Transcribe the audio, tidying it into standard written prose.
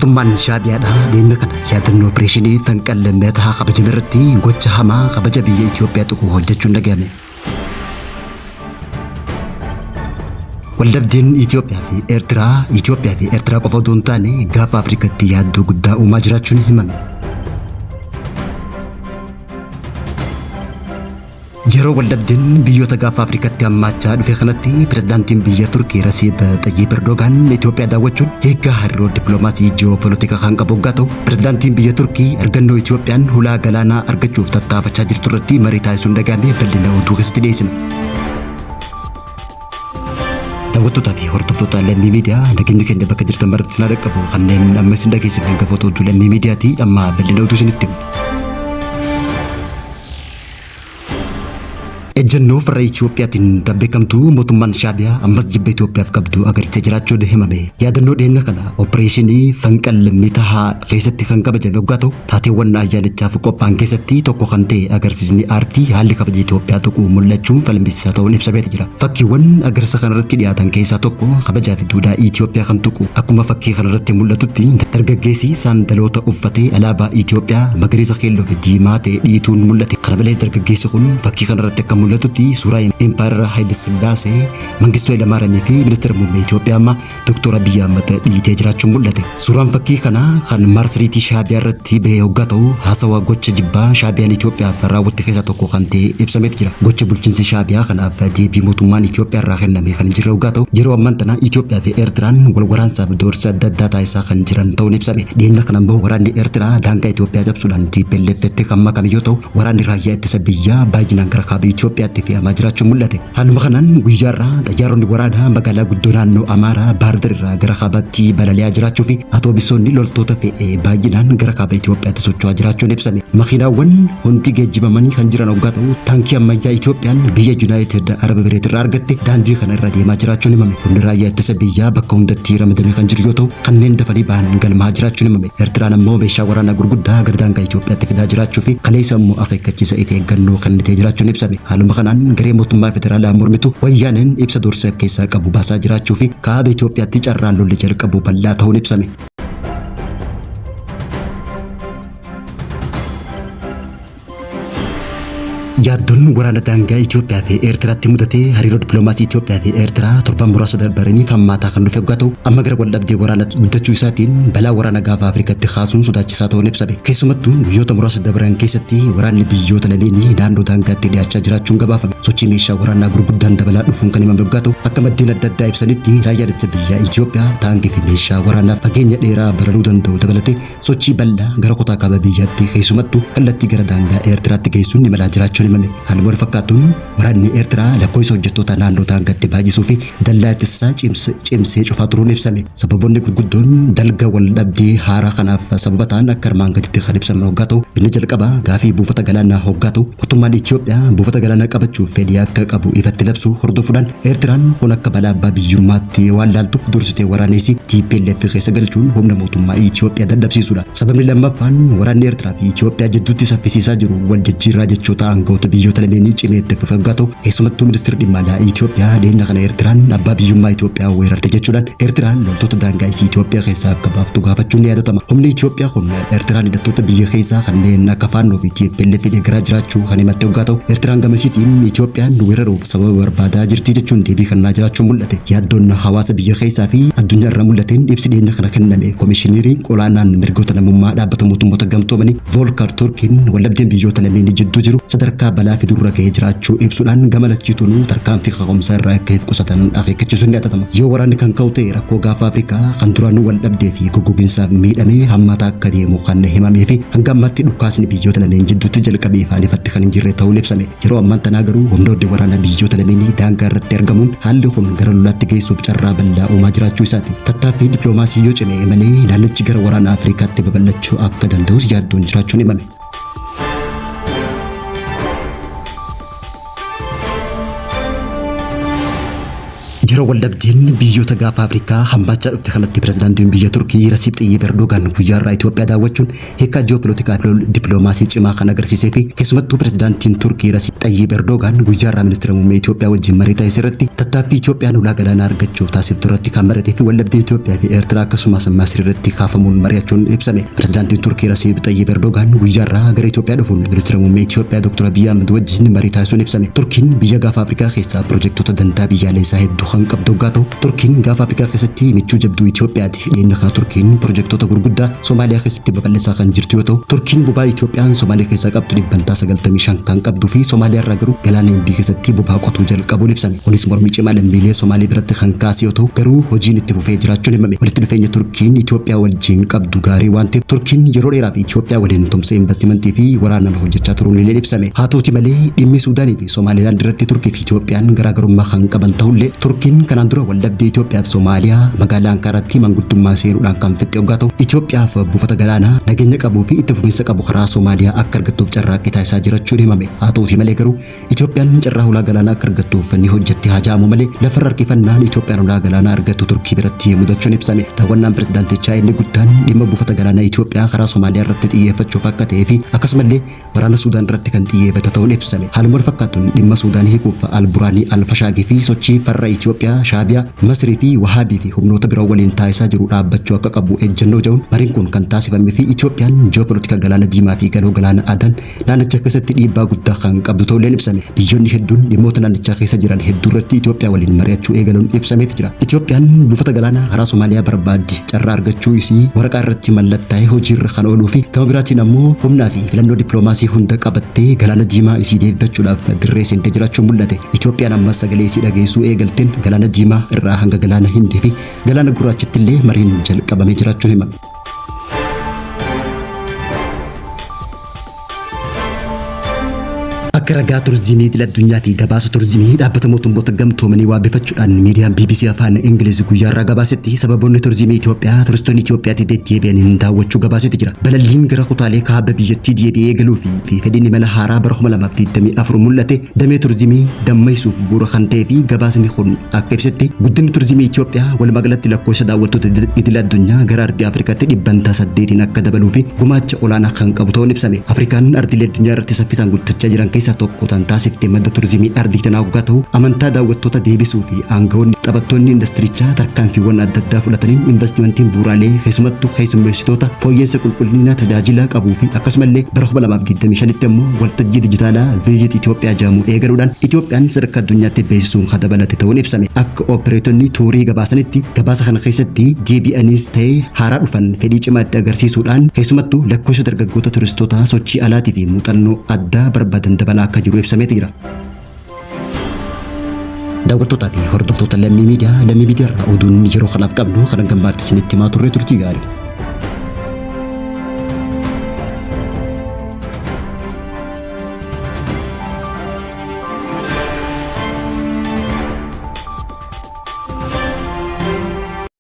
موتمان شابيادا دين كان يادن اوبريشني فنقل ميتها قبج مرتي غوچ هما قبج بي اثيوبيا تكو هوجچون دغامي ولدين اثيوبيا في ارترا قفودون تاني غاف افريكا تيادو غدا وماجراچون همامي يرو ولدين بيوتا غاف افريكا تياماچا دفي خنتي بريزيدانتين بيا تركي رسيب طيب اردوغان اثيوبيا داوچون هيغا هرو دبلوماسي جيوبوليتيكا خانقبوغاتو بريزيدانتين بيا تركي ارغنو اثيوبيان هولا غلانا ارغچوف تتافچا جيرتورتي مريتايسون دغامي بلنا ودوغستي ديسن داوتو تافي هورتوفتو لمي ميديا لكن كان بك جرت مرت سنادقبو خنين امس دغي سفن كفوتو لمي ميديا تي اما بلنا ودوسنتي اجنو فرا اثيوبيا تن تبكمتو موتمان شابيا امس جب اثيوبيا فكبدو اگر تجراچو دهمامي يادنو دين كنا اوبريشني فنقل ميتها قيستي خنقبج نوغاتو تاتي ونا يالچا فكو بانكيستي توكو خنتي اگر سيزني ارتي حال كبج اثيوبيا توكو مولچون فلمبيساتو نبسبيت جرا فكي ون اگر سخنرتي دياتن كيسا توكو خبجا في دودا اثيوبيا خنتوكو اكما فكي خنرتي مولتوتي درغغيسي ساندلوتا اوفتي الابا اثيوبيا مغريزا خيلو في ديماتي ديتون مولتي قربليز درغغيسي خون فكي خنرتي مولتوتي سوراي امباير هايل سلاسي منغستو لمارامي في منستر مومي اثيوبيا ما دكتور ابي احمد ديتي جراچو مولته سوران فكي خنا خن مارسريتي شابيا رتي بيوغاتو هاسوا غوچ جبا شابيا اثيوبيا فراوت خيزا توكو خنتي ابسمت جرا غوچ بولچنسي شابيا خنا فدي بي موتومان اثيوبيا راخنا مي خن جيروغاتو جيرو مانتنا اثيوبيا في ايرتران ولوران ساب دورس دداتا ايسا خن جيران تو نبسمي دين خنا بو وران ايرترا دانكا اثيوبيا جبسولان تي بلفت كما كميوتو وران رايا تسبيا باجنا غرخاب اثيوبيا في ماجراچو مولته حالو مخنان غيجارا تجارون ورادا مغالا غدونانو امارا باردر غرخابتي بلاليا جراچو في اتوبيسوني لولتوتا في باجنان غرخاب اثيوبيا تسوچو جراچو نبسمي مخيناون هونتي گجبماني خنجران اوغاتو تانكي اماجا اثيوبيان بيا يونايتد عرب بريت رارغتي داندي خنرادي ماجراچو نمامي كندرايا تسبيا بكوندتي رمدمي خنجريوتو خنين دفني بان غل ماجراچو نمامي ارترانا مو بشاورانا غرغدا غردانكا اثيوبيا تفدا جراچو في خليسمو اخيكچي سايفي غنو خنتي جراچو نبسمي حالو مخنان غري موتما فدرال مورمتو ويانن ابسا دورسف كيسا قبو باسا جراچو في كاب اثيوبيا تجرالو لجر قبو بلا تهون ابسمي يادون ورانا دانغا اثيوبيا في ايرترا تيمودتي هريرو دبلوماسي اثيوبيا في ايرترا تربا مراسه دربرني فما تاخنو فغاتو اما غير ولدبدي ورانا دچو ساتين بلا ورانا غاف افريكا تخاسون سوداچ ساتو نبسبي كيسمتو يوتا مراسه دبران كيستي وران بيو تلميني داندو دانغا تيدياچا جراچون غباف سوچي ميشا ورانا غرغدان دبلا دفون كنيما بغاتو اكمدينا ددا يبسنتي رايا دتبيا اثيوبيا تانغي في ميشا ورانا فغينيا ديرا برلو دندو دبلتي سوچي بلا غرقوتا كابياتي كيسمتو كلتي غردانغا ايرترا تيسون نملا جراچون هالمر فكاتون وراني ايرترا لكويسو جتوتا ناندو تانغتي باجيسو في دلات الساج شفاترو نبسمي سببوني غدون دلغا ولدبدي هارا خناف سببتان اكرمان غتي خريب سموغاتو نجل قبا غافي بوفتا غلانا هوغاتو كتومان اثيوبيا بوفتا غلانا قبچو فديا كقبو يفتلبسو هردو فدان ايرتران هناك بلا بابيوماتي والالتو فدورستي ورانيسي تي بي ال في خيسغلچون هم نموتما اثيوبيا ددبسيسودا سبب لما فان وراني ايرترا في اثيوبيا جدوتي سفيسيسا جرو والججيرا جچوتا انغوت بيو تلميني چيميت فغاتو اسمتو مينستر ديمالا اثيوبيا دينا خنا ايرتران ابابيوما اثيوبيا ويرارت جچودان ايرتران لولتو دانغايسي اثيوبيا خيسا كبافتو غافتون يادتما هم اثيوبيا خون ايرتران دتو بيو خيسا خنينا كفانو في تي بي ال في غراجراچو خنيمت غاتو ايرتران غمسيتين اثيوبيا ويررو سبب بربادا جرتي جچون ديبي خنا جراچو مولته يادون حواس بيو خيسا في الدنيا رمولتين ديبس دينا خنا كنمي كوميشنري قولانان مرغوتنا مما دابت موتو غمتو مني فولكار توركين ولبدين بيو تلميني جدو جرو صدركا بلا في دور جراچو ابسودان غملچيتونو تركان في خمسر كيف قصتن اخي كچسوني اتتما يو وران كان كوتي ركو غاف افريكا خندرانو ولدبدي في غوغين ساف ميدمي همتا كدي مخن همامي في هنغمت دكاسني بيجو تلمين جدو تجلقبي فالي فتخن جيرتو نبسمي يرو امن تناغرو همدو دي وران بيجو تلميني دانغر ترغمون حالهم غرلات گيسوف چرا بلا او ماجراچو ساتي تتافي دبلوماسي يو چمي مني دانچ غر وران افريكا تببلچو اكدندوس جادون جراچو نمامي Yeroo waldhabdeen biyyoota gaafa Afrikaa hammachaa dhufte kanatti pirezidaantiin biyya Turkii Rasiib Xayyib Erdogan guyyaarraa Itoophiyaa daawwachuun hiika ji'oopolitikaa fi dippiloomaasii cimaa kan agarsiisee fi keessumattuu pirezidaantiin Turkii Rasiib Xayyib Erdogan guyyaarraa ministeera muummee Itoophiyaa wajjin marii taasise irratti tattaaffii Itoophiyaan ulaa galaanaa argachuuf taasiftu irratti kan maratee fi waldhabdee Itoophiyaa fi Eertiraa akkasumas Masrii irratti kaafamuun mari'achuun ibsame. Pirezidaantiin Turkii Rasiib Xayyib Erdogan guyyaarraa gara Itoophiyaa dhufuun ministeera muummee Itoophiyaa Dr. Abiy Ahmed wajjin marii taasisuun ibsame. Turkiin biyya gaafa Afrikaa keessaa piroojektota dantaa biyyaalessaa hedduu kan qabdu gaatoo Turkiin gaafa Afrikaa keessatti michuu jabduu Itoophiyaati. Dhiyeenya kana Turkiin piroojektota gurguddaa Soomaaliyaa keessatti babal'isaa kan jirtu yoo ta'u Turkiin boba'aa Itoophiyaan Soomaaliyaa keessaa qabdu dhibbantaa 95 kan qabduu fi Soomaaliyaa irraa garuu galaana Hindii keessatti boba'aa qotuu jalqabuun ibsame. Kunis mormii cimaa lammiilee Soomaalii biratti kan kaase yoo ta'u garuu hojiin itti fufee jiraachuun himame. Walitti dhufeenya Turkiin Itoophiyaa wajjin qabdu gaarii waan ta'eef Turkiin yeroo dheeraaf Itoophiyaa waliin tumsa investimentii fi waraanaan hojjechaa turuun illee ibsame. Haa ta'uuti malee dhimmi Suudaanii fi Somaaliilaand irratti Turkii fi Itoophiyaan garaagarummaa kan qaban ta'ullee Turkiin kanaan dura waldhabdee Itoophiyaa fi Soomaaliyaa magaalaa Ankaraatti manguddummaa seenuudhaan kan fixxe yoo ta'u Itoophiyaaf buufata galaanaa nageenya qabuu fi itti fufiinsa qabu karaa Soomaaliyaa akka argattuuf carraaqqii taasisaa jirachuun himame. Haa ta'uuti malee garuu Itoophiyaan carraa ulaa galaanaa akka argattuuf ni hojjetti haa ja'amu malee lafarra harkifannaan Itoophiyaan ulaa galaanaa argattu Turkii biratti mudachuun ibsame. Daawwannaan pirezidaantichaa inni guddaan dhimma buufata galaanaa Itoophiyaa karaa Soomaaliyaa irratti xiyyeeffachuuf akka ta'ee fi akkasumallee waraana Suudaan irratti kan xiyyeeffate ta'uun ibsame. Haaluma wal fakkaatuun dhimma Suudaan hiikuuf Alburaanii Alfashaagii fi sochii farra Itoophiyaa Shaabiyaa Masrii fi Wahaabii fi humnoota biroo waliin taasisaa jiru dhaabbachuu akka qabu ejjennoo jedhuun mariin kun kan taasifame fi Itoophiyaan ji'oopolitika galaana Diimaa fi galoo galaana Adan naannicha keessatti dhiibbaa guddaa kan qabdu ta'ullee ibsame. Biyyoonni hedduun dhimmoota naannichaa keessa jiran hedduu irratti Itoophiyaa waliin mari'achuu eegaluun ibsameeti jira. Itoophiyaan buufata galaanaa karaa Soomaaliyaa barbaaddi carraa argachuu isii waraqaa irratti mallattaa'ee hojiirra kan ooluu fi gama biraatiin ammoo humnaa fi filannoo dippiloomaasii hunda qabattee galaana Diimaa isii deebifachuudhaaf dirree seentee jiraachuu mul'ate. Itoophiyaan amma sagalee isii dhageessuu eegalteen galaana Diimaa irraa hanga galaana Hindii fi galaana Gurraachaatti illee mariin jalqabamee jiraachuun himame. Akka ragaa turizimii idil addunyaa fi gabaasa turizimii dhaabbata mootummoota gamtoomanii waabeffachuudhaan miidiyaan BBC afaan Ingiliz guyyaarraa gabaasetti sababoonni turizimii Itoophiyaa turistoonni Itoophiyaatti deddeebi'anii daawwachuu gabaasetti jira. Balalliin gara kutaalee kaaba biyyattii deebi'ee galuu fi fedhiin imala haaraa bara 2024 mul'ate damee turizimii dammaysuuf bu'uura kan ta'ee fi gabaasni kun akka ibsetti guddinni turizimii Itoophiyaa walumaagalatti lakkoofsa daawwattoota idil addunyaa gara ardii Afrikaatti dhibbantaa 8 akka dabaluu fi gumaacha olaanaa kan qabu ta'uun ibsame. Afrikaan ardiilee addunyaa irratti saffisaan guddachaa jiran keessaa tokko tan taasiftee madda turizimii ardii tanaa hoggaa ta'u amantaa daawwattoota deebisuu fi aangawoonni taphattoonni indastirichaa tarkaanfiiwwan adda addaa fudhataniin investimentiin bu'uuraalee keessumattuu keessummeessitoota fooyyeensa qulqullina tajaajila qabuu fi akkasumallee bara 2025tti immoo waltajjii dijitaalaa viizit Itoophiyaa jedhamu eegaluudhaan Itoophiyaan sadarkaa addunyaatti beeksisuun kan dabalate ta'uun ibsame. Akka oopereetonni tuurii gabaasanitti gabaasa kana keessatti deebi'aniis ta'ee haaraa dhufan fedhii cimaa itti agarsiisuudhaan keessumattuu lakkoofsa dargaggoota turistootaa sochii alaatii fi muuxannoo addaa barbaadan dabalaa akka jiru ibsameeti jira. Daawwattootaa fi hordoftoota lammii miidiyaa irraa oduun yeroo kanaaf qabnu kan gammachiisanitti himaa turre turtii gaarii.